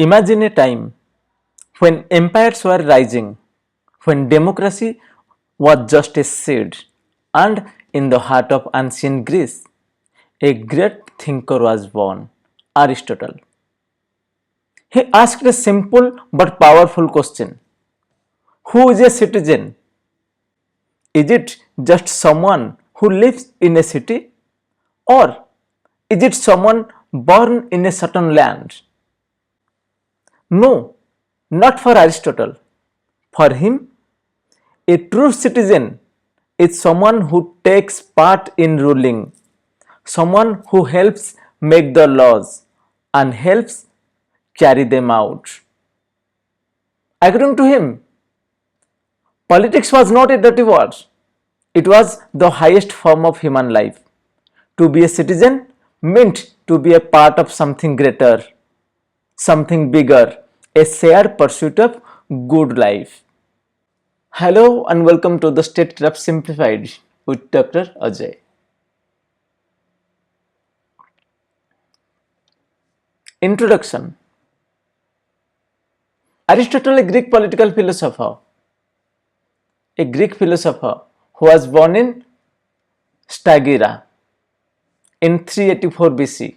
Imagine a time when empires were rising, when democracy was just a seed, and in the heart of ancient Greece, a great thinker was born, Aristotle. He asked a simple but powerful question: who is a citizen? Is it just someone who lives in a city? Or is it someone born in a certain land? No, not for Aristotle. For him, a true citizen is someone who takes part in ruling, someone who helps make the laws and helps carry them out. According to him, politics was not a dirty word, it was the highest form of human life. To be a citizen meant to be a part of something greater, something bigger, a shared pursuit of good life. Hello and welcome to the Statecraft Simplified with Dr. Ajay. Introduction. Aristotle, a Greek political philosopher, who was born in Stagira in 384 BC.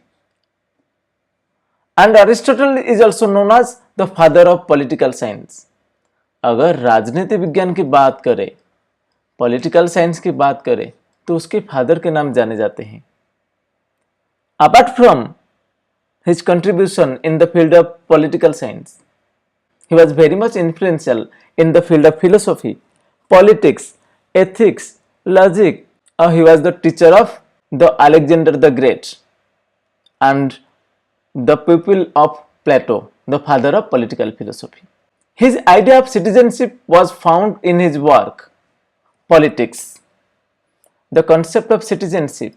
And Aristotle is also known as the father of political science. अगर राजनीति विज्ञान की बात करें, political science की बात करें, तो उसके फादर के नाम जाने जाते हैं. Apart from his contribution in the field of political science, he was very much influential in the field of philosophy, politics, ethics, logic. He was the teacher of the Alexander the Great and the pupil of Plato, the father of political philosophy. His idea of citizenship was found in his work, Politics. The concept of citizenship,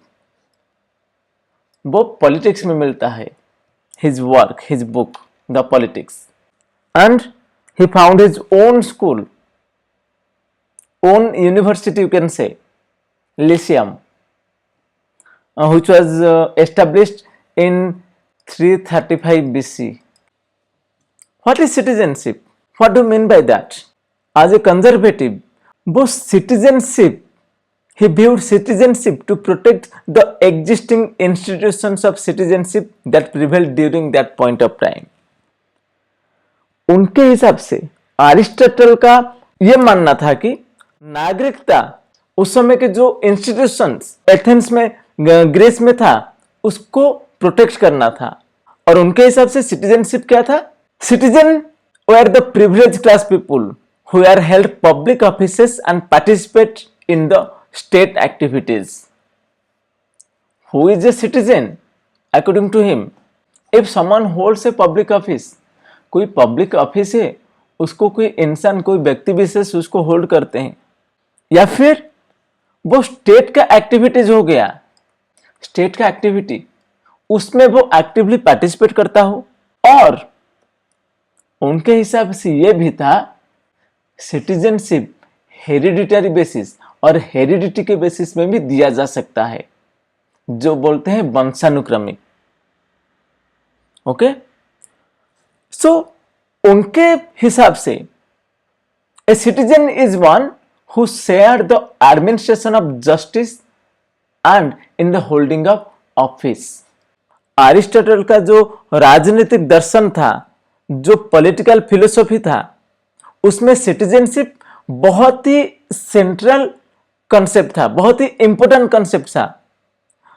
वो politics में मिलता है. His work, his book, The Politics. And he found his own school, own university, you can say, Lyceum, which was established in 335 BC. What is citizenship? What do you mean by that? As a conservative, he viewed citizenship to protect the existing institutions of citizenship that prevailed during that point of time. उनके हिसाब से Aristotle का यह मानना था कि नागरिकता उस समय के जो इंस्टीट्यूशंस एथेंस में, ग्रीस में था, उसको प्रोटेक्ट करना था. और उनके हिसाब से सिटीजनशिप क्या था? Citizen were the privileged class people who are held public offices and participate in the state activities. Who is a citizen? According to him, if someone holds a public office, कोई public office है, उसको कोई इंसान, कोई व्यक्ति विशेष उसको hold करते हैं, या फिर वो स्टेट का एक्टिविटीज हो गया, स्टेट का एक्टिविटी, उसमें वो एक्टिवली पार्टिसिपेट करता हो. और उनके हिसाब से ये भी था सिटीजनशिप हेरिडिटरी बेसिस और हेरिडिटी के बेसिस में भी दिया जा सकता है, जो बोलते हैं वंशानुक्रमिक. ओके, सो उनके हिसाब से ए citizen is one who share the administration of justice and in the holding of office. Aristotle का जो राजनीतिक दर्शन था, जो पॉलिटिकल फिलोसॉफी था, उसमें सिटीजनशिप बहुत ही सेंट्रल कॉन्सेप्ट था, बहुत ही इंपॉर्टेंट कॉन्सेप्ट था,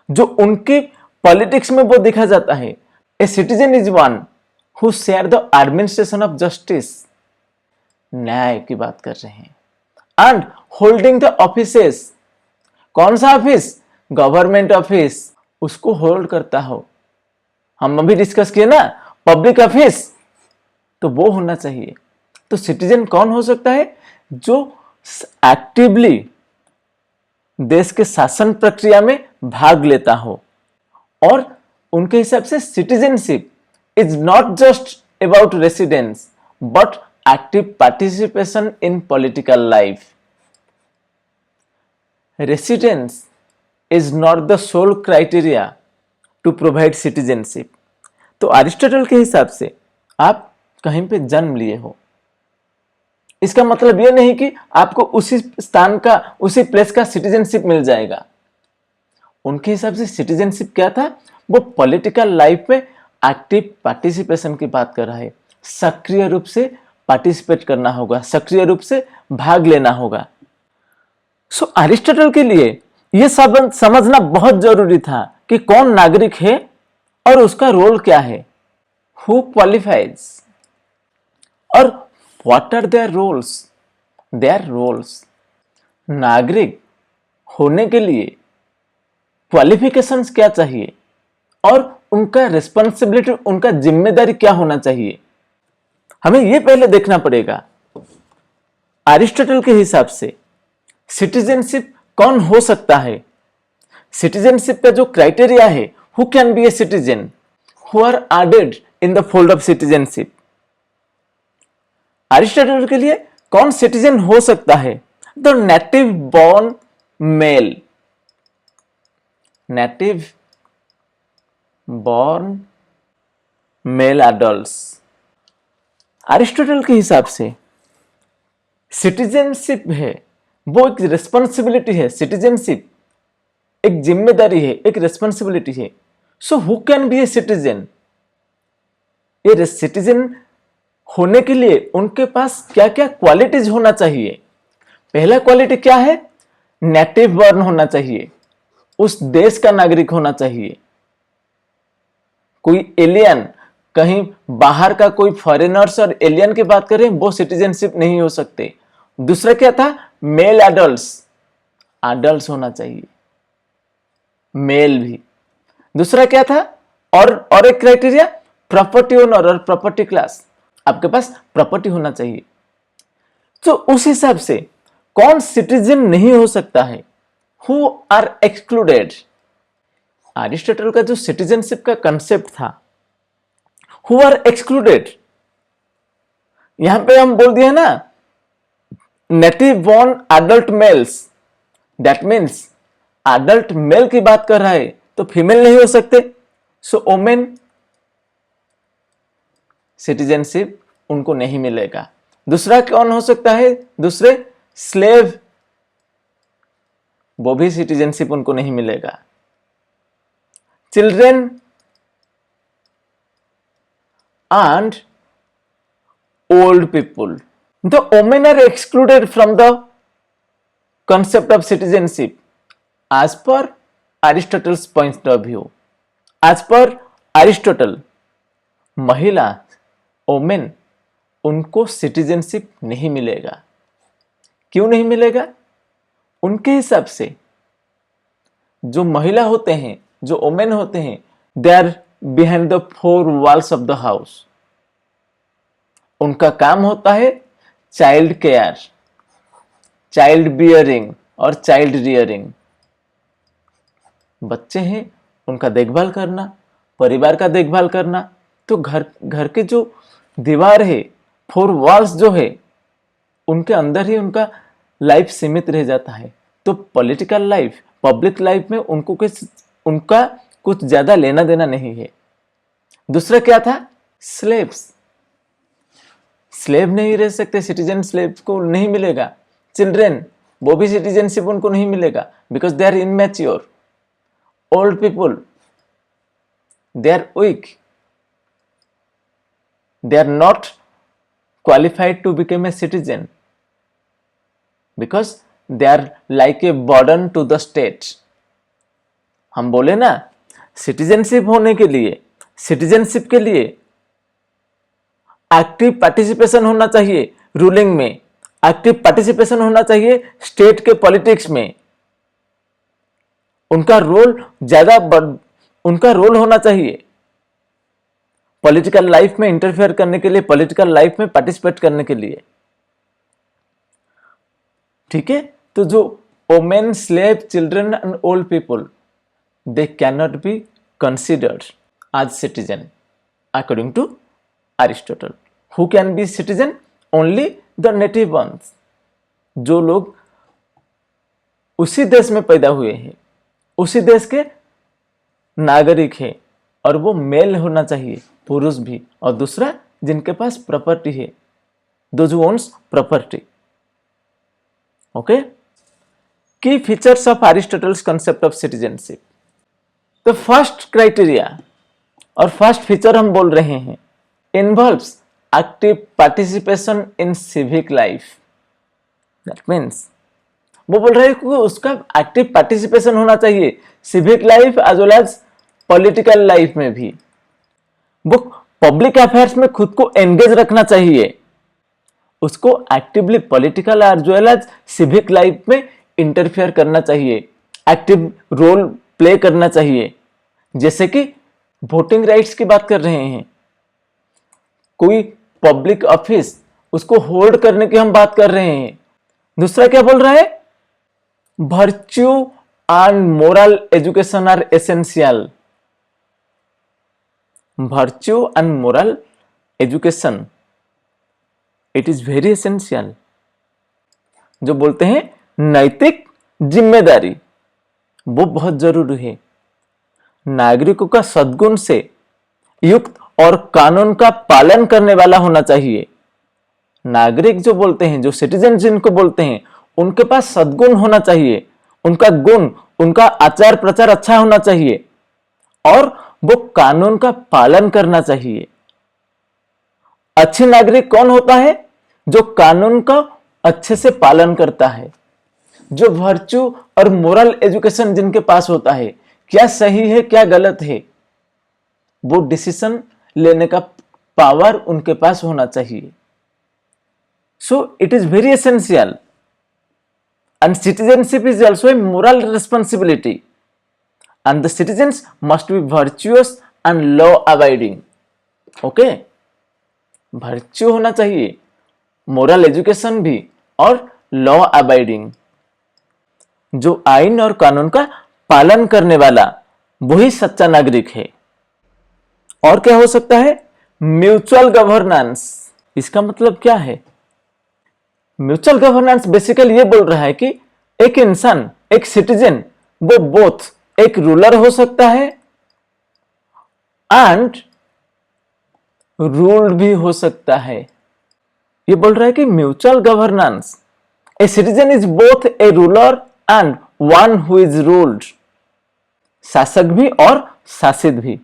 जो उनकी पॉलिटिक्स में वो देखा जाता है. ए citizen is one who share the administration of justice, न्याय की बात कर रहे हैं, एंड होल्डिंग द ऑफिसेस. कौन सा ऑफिस? गवर्नमेंट ऑफिस, उसको होल्ड करता हो. हम अभी डिस्कस किए ना, पब्लिक ऑफिस, तो वो होना चाहिए. तो सिटीजन कौन हो सकता है? जो एक्टिवली देश के शासन प्रक्रिया में भाग लेता हो. और उनके हिसाब से citizenship is not just about residence but active participation in political life. Residence is not the sole criteria to provide citizenship. तो अरिस्टोटल के हिसाब से आप कहीं पे जन्म लिए हो। इसका मतलब यह नहीं कि आपको उसी स्थान का, उसी प्लेस का सिटीजनशिप मिल जाएगा। उनके हिसाब से सिटीजनशिप क्या था, वो पॉलिटिकल लाइफ में एक्टिव पार्टिसिपेशन की बात कर रहा है। सक्रिय रूप से पार्टिसिपेट करना होगा, सक्रिय रूप से भाग लेना होगा। सो अरिस्टोटल के लिए यह सब समझना बहुत जरूरी था कि कौन नागरिक है और उसका रोल क्या है, हु क्वालिफाइज और what are their roles. Their roles, नागरिक होने के लिए क्वालिफिकेशंस क्या चाहिए और उनका रिस्पॉन्सिबिलिटी, उनका जिम्मेदारी क्या होना चाहिए, हमें यह पहले देखना पड़ेगा। अरिस्टोटल के हिसाब से सिटीजनशिप कौन हो सकता है, सिटीजनशिप का जो क्राइटेरिया है, who can be a citizen, who are added in the fold of citizenship. Aristotle के लिए कौन सिटीजन हो सकता है, the native born male, native born male adults. Aristotle के हिसाब से सिटीजनशिप है वो एक रिस्पॉन्सिबिलिटी है, सिटीजनशिप एक जिम्मेदारी है, एक रिस्पॉन्सिबिलिटी है। So who can be a citizen, ये सिटीजन होने के लिए उनके पास क्या क्या क्वालिटीज होना चाहिए। पहला क्वालिटी क्या है, नेटिव बॉर्न होना चाहिए, उस देश का नागरिक होना चाहिए। कोई एलियन, कहीं बाहर का कोई फॉरेनर्स और एलियन की बात करें, वो सिटीजनशिप नहीं हो सकते। दूसरा क्या था, मेल एडल्ट्स, एडल्ट्स होना चाहिए, मेल भी। दूसरा क्या था, और एक क्राइटेरिया, प्रॉपर्टी ओनर और प्रॉपर्टी क्लास, आपके पास प्रॉपर्टी होना चाहिए। तो उस हिसाब से कौन सिटीजन नहीं हो सकता है, हु आर एक्सक्लूडेड। अरिस्टोटल का जो सिटीजनशिप का कंसेप्ट था, हु आर एक्सक्लूडेड, यहां पे हम बोल दिए ना, native born adult males, that means adult male की बात कर रहा है तो फीमेल नहीं हो सकते। सो ओमेन सिटीजनशिप उनको नहीं मिलेगा। दूसरा कौन हो सकता है, दूसरे स्लेव, वो भी सिटीजनशिप उनको नहीं मिलेगा। Children and old people, the women are excluded from the concept of citizenship as per Aristotle's point of view. As per Aristotle, महिला, वोमेन, उनको सिटीजनशिप नहीं मिलेगा। क्यों नहीं मिलेगा? उनके हिसाब से जो महिला होते हैं, जो वोमेन होते हैं, they are behind the four walls of the house. उनका काम होता है चाइल्ड केयर, चाइल्ड बियरिंग और चाइल्ड रियरिंग। बच्चे हैं, उनका देखभाल करना, परिवार का देखभाल करना। तो घर के जो दीवार है, फोर वॉल्स जो है, उनके अंदर ही उनका लाइफ सीमित रह जाता है। तो पॉलिटिकल लाइफ, पब्लिक लाइफ में उनका कुछ ज्यादा लेना देना नहीं है। दूसरा क्या था, स्लेव्स, स्लेव नहीं रह सकते, सिटीजन स्लेव को नहीं मिलेगा। चिल्ड्रेन, वो भी सिटीजनशिप उनको नहीं मिलेगा, because they are immature. Old people, they are weak, they are not qualified to become a citizen, because they are like a burden to the state. हम बोले ना, सिटीजनशिप होने के लिए, सिटीजनशिप के लिए एक्टिव पार्टिसिपेशन होना चाहिए रूलिंग में, एक्टिव पार्टिसिपेशन होना चाहिए स्टेट के पॉलिटिक्स में। उनका रोल होना चाहिए पॉलिटिकल लाइफ में इंटरफेयर करने के लिए, पॉलिटिकल लाइफ में पार्टिसिपेट करने के लिए। ठीक है, तो जो women, slave, children and old people, they can not be considered as citizen according to Aristotle. Who can be citizen? Only the native ones. जो लोग उसी देश में पैदा हुए हैं, उसी देश के नागरिक हैं, और वो मेल होना चाहिए, पुरुष भी, और दूसरा जिनके पास प्रॉपर्टी है, those who owns property. Okay, की features of Aristotle's concept of citizenship. तो फर्स्ट क्राइटेरिया और फर्स्ट फीचर हम बोल रहे हैं, involves active participation in civic life. That means वो बोल रहे हैं कि उसका एक्टिव पार्टिसिपेशन होना चाहिए civic life as well as political life में भी। वो पब्लिक अफेयर्स में खुद को एंगेज रखना चाहिए, उसको actively political as well as civic life में इंटरफेयर करना चाहिए, एक्टिव रोल प्ले करना चाहिए। जैसे कि वोटिंग राइट्स की बात कर रहे हैं, कोई पब्लिक ऑफिस उसको होल्ड करने की हम बात कर रहे हैं। दूसरा क्या बोल रहा है, virtue and moral education are essential. Virtue and moral education it is very essential. जो बोलते हैं नैतिक जिम्मेदारी, वो बहुत जरूरी है। नागरिकों का सद्गुण से युक्त और कानून का पालन करने वाला होना चाहिए। नागरिक जो बोलते हैं, जो सिटीजन जिनको बोलते हैं, उनके पास सद्गुण होना चाहिए, उनका गुण, उनका आचार प्रचार अच्छा होना चाहिए और वो कानून का पालन करना चाहिए। अच्छे नागरिक कौन होता है, जो कानून का अच्छे से पालन करता है, जो वर्च्यू और मोरल एजुकेशन जिनके पास होता है, क्या सही है क्या गलत है, वो डिसीजन लेने का पावर उनके पास होना चाहिए। So it is very essential and citizenship is also a moral responsibility and the citizens must be virtuous and law abiding. Okay, virtue होना चाहिए, मोरल एजुकेशन भी और लॉ अबाइडिंग। जो आइन और कानून का पालन करने वाला वही सच्चा नागरिक है। और क्या हो सकता है, म्यूचुअल गवर्नेंस। इसका मतलब क्या है, म्यूचुअल गवर्नेंस बेसिकली ये बोल रहा है कि एक इंसान, एक सिटीजन, वो बोथ एक रूलर हो सकता है एंड रूल्ड भी हो सकता है। ये बोल रहा है कि mutual governance, a citizen is both a ruler and one who is ruled. शासक भी और शासित भी।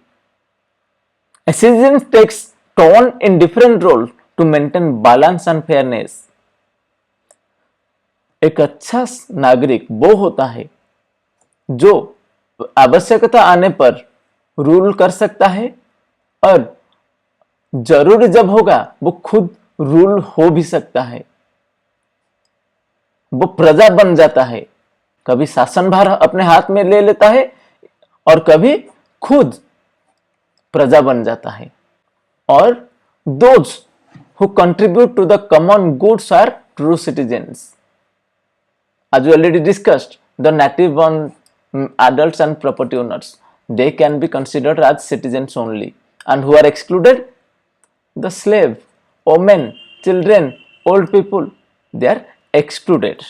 A citizen takes turn in different role to maintain balance and fairness. एक अच्छा नागरिक वो होता है जो आवश्यकता आने पर रूल कर सकता है और जरूरी जब होगा वो खुद रूल हो भी सकता है। वो प्रजा बन जाता है, कभी शासनभार अपने हाथ में ले लेता है और कभी खुद प्रजा बन जाता है। और those who contribute to the common goods are true citizens. As we already discussed, the native born adults and property owners, they can be considered as citizens only, and who are excluded, the slave, women, children, old people, they are excluded.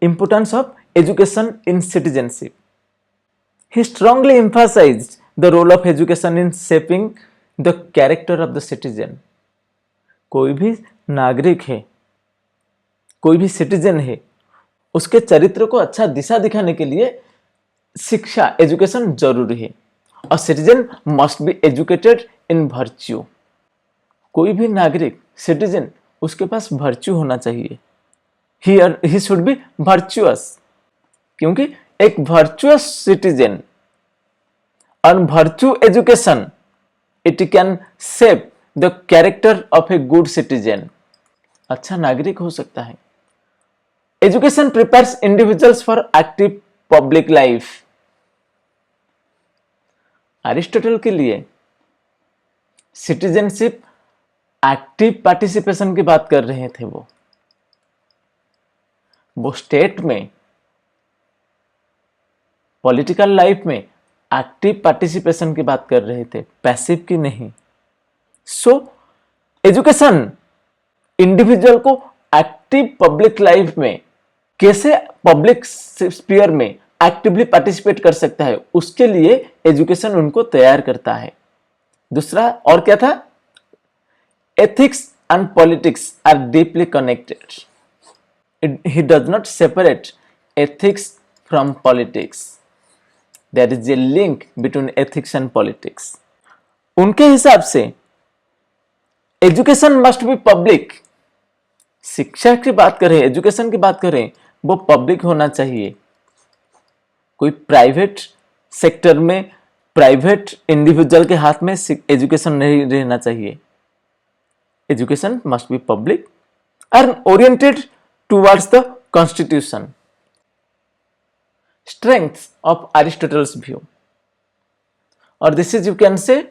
Importance of education in citizenship. He strongly emphasized the role of education in shaping the character of the citizen. कोई भी नागरिक है, कोई भी citizen है, उसके चरित्र को अच्छा दिशा दिखाने के लिए शिक्षा, एजुकेशन जरूरी है। और citizen must be educated in virtue. कोई भी नागरिक, सिटीजन, उसके पास वर्च्यू होना चाहिए। ही शुड बी वर्चुअस, क्योंकि एक वर्चुअस सिटीजन और virtue education it can shape the character of a good citizen. अच्छा नागरिक हो सकता है। Education prepares individuals for active public life. Aristotle के लिए सिटीजनशिप एक्टिव पार्टिसिपेशन की बात कर रहे थे। वो स्टेट में, पॉलिटिकल लाइफ में एक्टिव पार्टिसिपेशन की बात कर रहे थे, पैसिव की नहीं। सो एजुकेशन इंडिविजुअल को एक्टिव पब्लिक लाइफ में कैसे पब्लिक स्फीयर में एक्टिवली पार्टिसिपेट कर सकता है, उसके लिए एजुकेशन उनको तैयार करता है। दूसरा और क्या था, ethics and politics are deeply connected. He does not separate ethics from politics. There is a link between ethics and politics. उनके हिसाब से एजुकेशन मस्ट बी पब्लिक. शिक्षा की बात करें, एजुकेशन की बात करें, वो पब्लिक होना चाहिए. कोई प्राइवेट सेक्टर में, प्राइवेट इंडिविजुअल के हाथ में एजुकेशन नहीं रहना चाहिए. Education must be public and oriented towards the constitution. Strengths of Aristotle's view, or this is, you can say,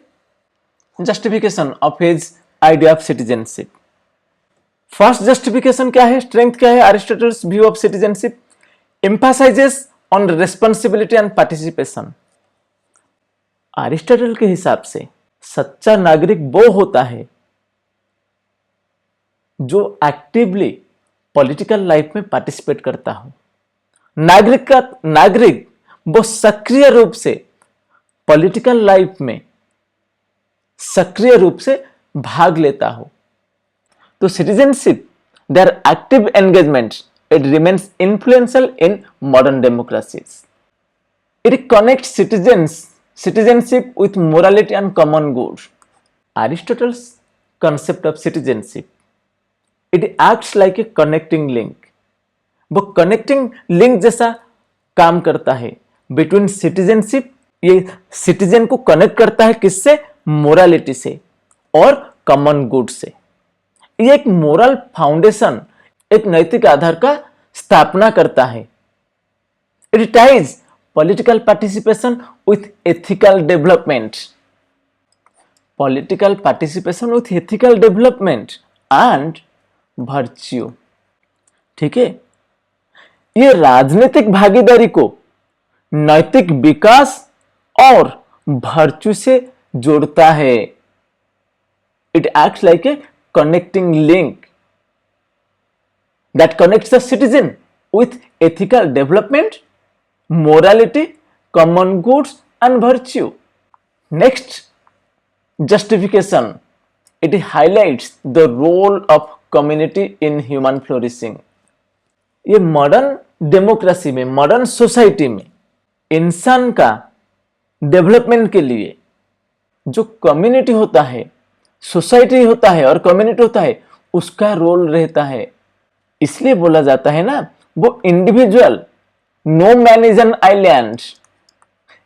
justification of his idea of citizenship. First justification क्या है, strength क्या है Aristotle's view of citizenship? Emphasizes on responsibility and participation. Aristotle के हिसाब से सच्चा नागरिक वो होता है जो एक्टिवली पॉलिटिकल लाइफ में पार्टिसिपेट करता हो. नागरिक वो सक्रिय रूप से पॉलिटिकल लाइफ में सक्रिय रूप से भाग लेता हो. तो citizenship, their active engagement, it remains influential in modern democracies. It connects citizenship with morality and common good. Aristotle's concept of citizenship, it acts like a connecting link. वो कनेक्टिंग लिंक जैसा काम करता है बिटवीन सिटीजनशिप. ये citizen को connect करता है किससे? मोरालिटी से और कॉमन गुड से. ये एक मोरल फाउंडेशन, एक नैतिक आधार का स्थापना करता है. It ties political participation with ethical development. Political participation with ethical development and virtue. ठीक है, ये राजनीतिक भागीदारी को नैतिक विकास और वर्च्यू से जोड़ता है. It acts like a connecting link that connects the citizen with ethical development, morality, common goods and virtue. Next justification, it highlights the role of community in human flourishing. ये मॉडर्न डेमोक्रेसी में, modern society में इंसान का development के लिए जो community होता है, सोसाइटी होता है और कम्युनिटी होता है, उसका रोल रहता है. इसलिए बोला जाता है ना, वो individual, no man is an island.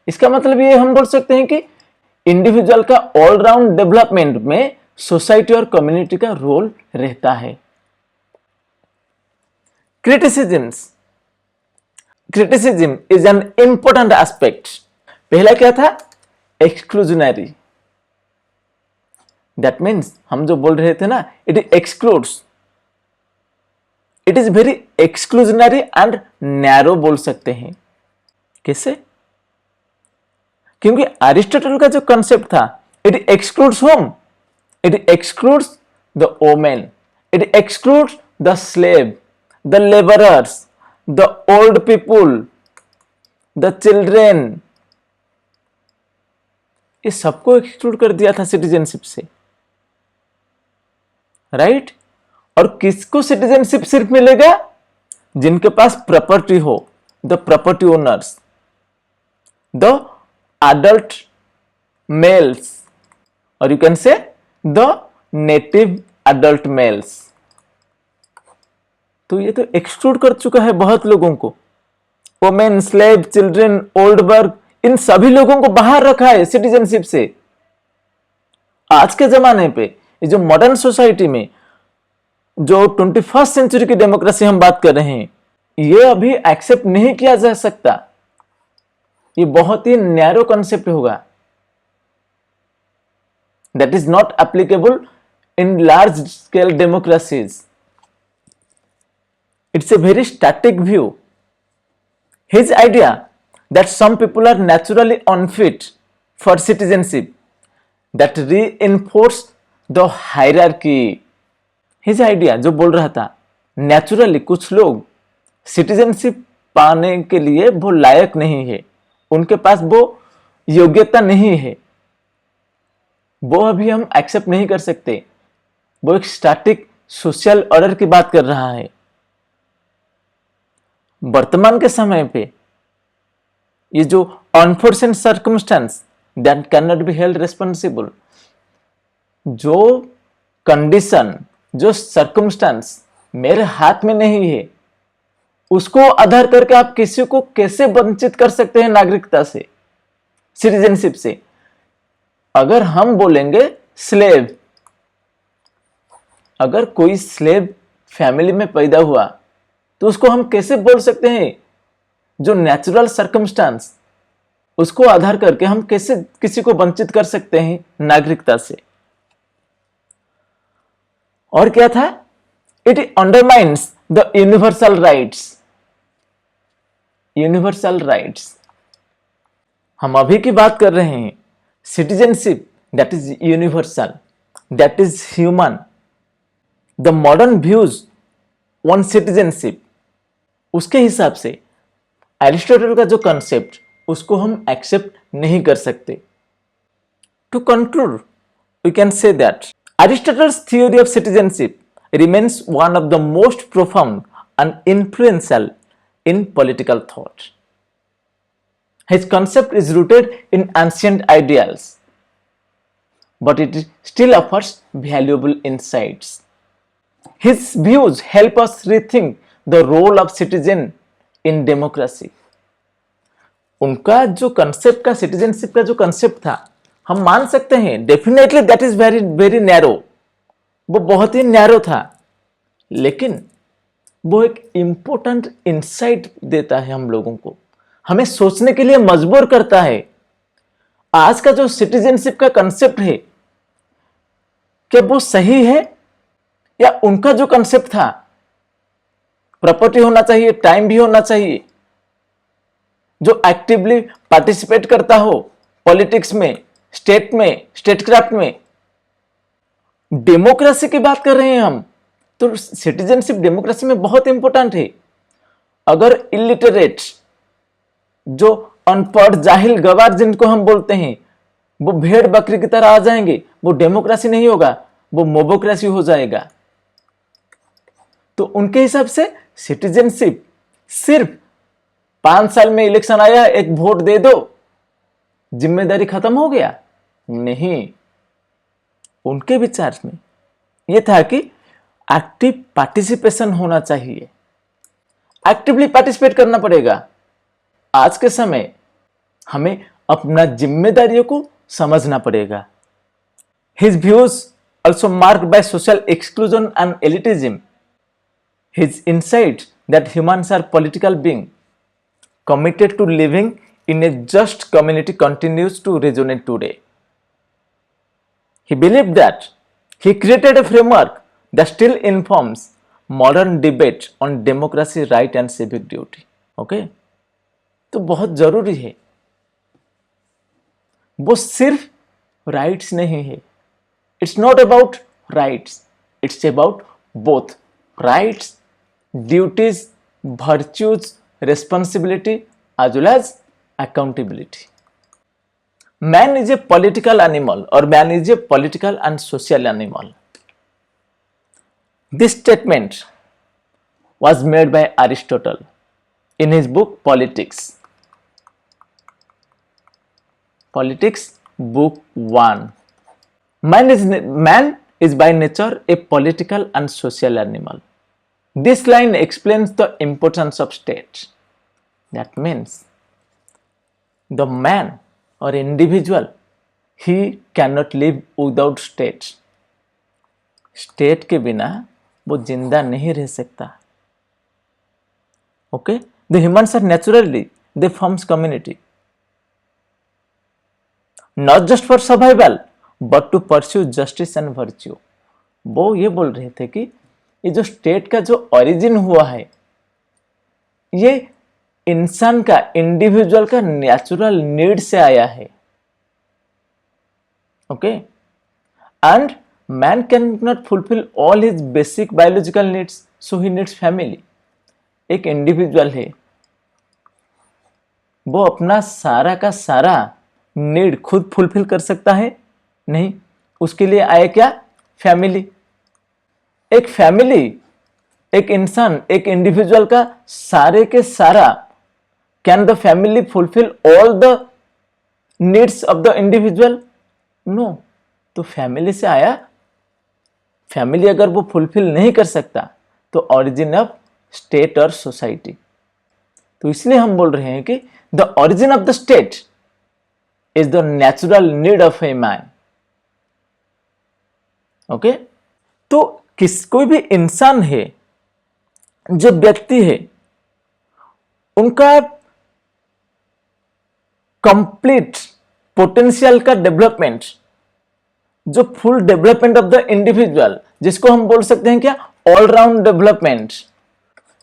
इसका मतलब ये हम बोल सकते हैं कि इंडिविजुअल का ऑलराउंड डेवलपमेंट में सोसाइटी और कम्युनिटी का रोल रहता है. Criticism is an important aspect. पहला क्या था? एक्सक्लूजनरी. दैट मीन्स हम जो बोल रहे थे ना, it excludes. It is very exclusionary and narrow बोल सकते हैं. कैसे? क्योंकि अरिस्टोटल का जो कॉन्सेप्ट था, it excludes home, it excludes the women, it excludes the slave, the labourers, the old people, the children. ये सबको एक्सक्लूड कर दिया था सिटीजनशिप से, राइट? और किसको सिटीजनशिप सिर्फ मिलेगा? जिनके पास प्रॉपर्टी हो, the property owners, the adult males, और you can say the native adult males. तो ये तो एक्सक्लूड कर चुका है बहुत लोगों को. वोमेन, स्लेव, चिल्ड्रन, ओल्ड वर्ग, इन सभी लोगों को बाहर रखा है सिटीजनशिप से. आज के जमाने पे ये जो मॉडर्न सोसाइटी में जो 21st सेंचुरी की डेमोक्रेसी हम बात कर रहे हैं, ये अभी एक्सेप्ट नहीं किया जा सकता. ये बहुत ही नैरो कॉन्सेप्ट होगा. That is not applicable in large scale democracies. It's a very static view. His idea that some people are naturally unfit for citizenship, that reinforce the hierarchy. His idea जो बोल रहा था, naturally कुछ लोग citizenship पाने के लिए वो लायक नहीं है, उनके पास वो योग्यता नहीं है, वो अभी हम एक्सेप्ट नहीं कर सकते. वो एक स्टैटिक सोशल ऑर्डर की बात कर रहा है। वर्तमान के समय पे ये जो unforeseen circumstances that can not be held responsible, जो कंडीशन, जो सर्कमस्टेंस मेरे हाथ में नहीं है, उसको आधार करके आप किसी को कैसे वंचित कर सकते हैं नागरिकता से, सिटीजनशिप से। अगर हम बोलेंगे स्लेव, अगर कोई स्लेव फैमिली में पैदा हुआ तो उसको हम कैसे बोल सकते हैं, जो नेचुरल सर्कमस्टांस, उसको आधार करके हम कैसे किसी को वंचित कर सकते हैं नागरिकता से। और क्या था, it undermines the universal rights. Universal rights, हम अभी की बात कर रहे हैं, citizenship that is universal, that is human. The modern views on citizenship, उसके हिसाब से एरिस्टोटल का जो कंसेप्ट, उसको हम एक्सेप्ट नहीं कर सकते। To conclude, we can say that Aristotle's theory of citizenship remains one of the most profound and influential in political thought. His concept is rooted in ancient ideals, but it still offers valuable insights. His views help us rethink the role of citizen in democracy. उनका जो concept का, citizenship का जो concept था, हम मान सकते हैं definitely that is very very narrow, वो बहुत ही नैरो था, लेकिन वो एक इंपॉर्टेंट इंसाइट देता है हम लोगों को, हमें सोचने के लिए मजबूर करता है। आज का जो सिटीजनशिप का कंसेप्ट है, क्या वो सही है, या उनका जो कंसेप्ट था, प्रॉपर्टी होना चाहिए, टाइम भी होना चाहिए, जो एक्टिवली पार्टिसिपेट करता हो पॉलिटिक्स में, स्टेट में, स्टेटक्राफ्ट में। डेमोक्रेसी की बात कर रहे हैं हम, तो सिटीजनशिप डेमोक्रेसी में बहुत इंपॉर्टेंट है। अगर इलिटरेट, जो अनपढ़ जाहिल गवार जिनको हम बोलते हैं, वो भेड़ बकरी की तरह आ जाएंगे, वो डेमोक्रेसी नहीं होगा, वो मोबोक्रेसी हो जाएगा। तो उनके हिसाब से सिटीजनशिप सिर्फ 5 साल में इलेक्शन आया, एक वोट दे दो, जिम्मेदारी खत्म हो गया, नहीं। उनके विचार में यह था कि एक्टिव पार्टिसिपेशन होना चाहिए, एक्टिवली पार्टिसिपेट करना पड़ेगा। आज के समय हमें अपना जिम्मेदारियों को समझना पड़ेगा। His views also marked by social exclusion and elitism. His insight that humans are political being committed to living in a just community continues to resonate today. He believed that he created a framework that still informs modern debate on democracy, right and civic duty. Okay? तो बहुत जरूरी है, वो सिर्फ rights नहीं है, it's not about rights, it's about both rights, duties, virtues, responsibility as well as accountability. Man is a political animal, or man is a political and social animal. This statement was made by Aristotle in his book Politics. Politics, book 1. Man is by nature a political and social animal. This line explains the importance of state. That means the man or individual, he cannot live without state. State के बिना वो जिंदा नहीं रह सकता. Okay? The humans are naturally, they forms community. Not just for survival, but to pursue justice and virtue. वो ये बोल रहे थे कि ये जो स्टेट का जो ओरिजिन हुआ है, ये इंसान का, इंडिविजुअल का नेचुरल नीड से आया है। Okay, and man can not fulfil all his basic biological needs, so he needs family. एक इंडिविजुअल है, वो अपना सारा का सारा नीड खुद फुलफिल कर सकता है नहीं, उसके लिए आए क्या, फैमिली। एक फैमिली, एक इंसान, एक इंडिविजुअल का सारे के सारा, can the family fulfil all the needs of the individual? No. तो फैमिली से आया, फैमिली अगर वो फुलफिल नहीं कर सकता तो ऑरिजिन ऑफ स्टेट और सोसाइटी। तो इसलिए हम बोल रहे हैं कि the origin of the state is the natural need of a man. Okay, तो कोई भी इंसान है, जो व्यक्ति है, उनका कंप्लीट पोटेंशियल का डेवलपमेंट, जो full development of the individual, जिसको हम बोल सकते हैं क्या, ऑलराउंड डेवलपमेंट,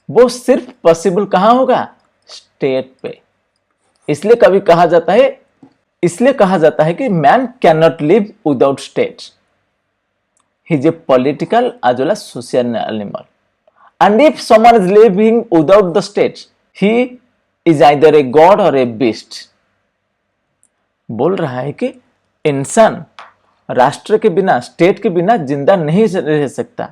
वो सिर्फ पॉसिबल कहां होगा, स्टेट पे। इसलिए कहा जाता है कि man can not live without state, he is a political as well as social animal, and if someone is living without the state, he is either a god or a beast. बोल रहा है कि इंसान राष्ट्र के बिना, state के बिना जिंदा नहीं रह सकता।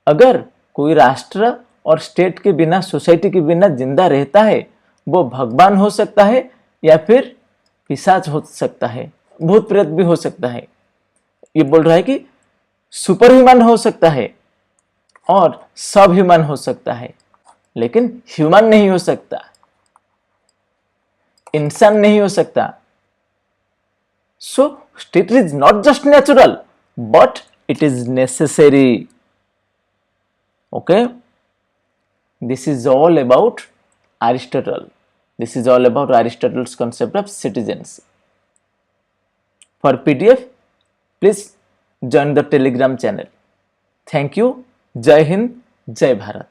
अगर कोई राष्ट्र और स्टेट के बिना, सोसाइटी के बिना जिंदा रहता है, वो भगवान हो सकता है या फिर पिशाच हो सकता है, भूत प्रेत भी हो सकता है। ये बोल रहा है कि सुपर ह्यूमन हो सकता है और सब ह्यूमन हो सकता है, लेकिन ह्यूमन नहीं हो सकता, इंसान नहीं हो सकता। So state is not just natural, but it is necessary. Okay, this is all about Aristotle. This is all about Aristotle's concept of citizenship. For PDF, please join the Telegram channel. Thank you. Jai Hind, Jai Bharat.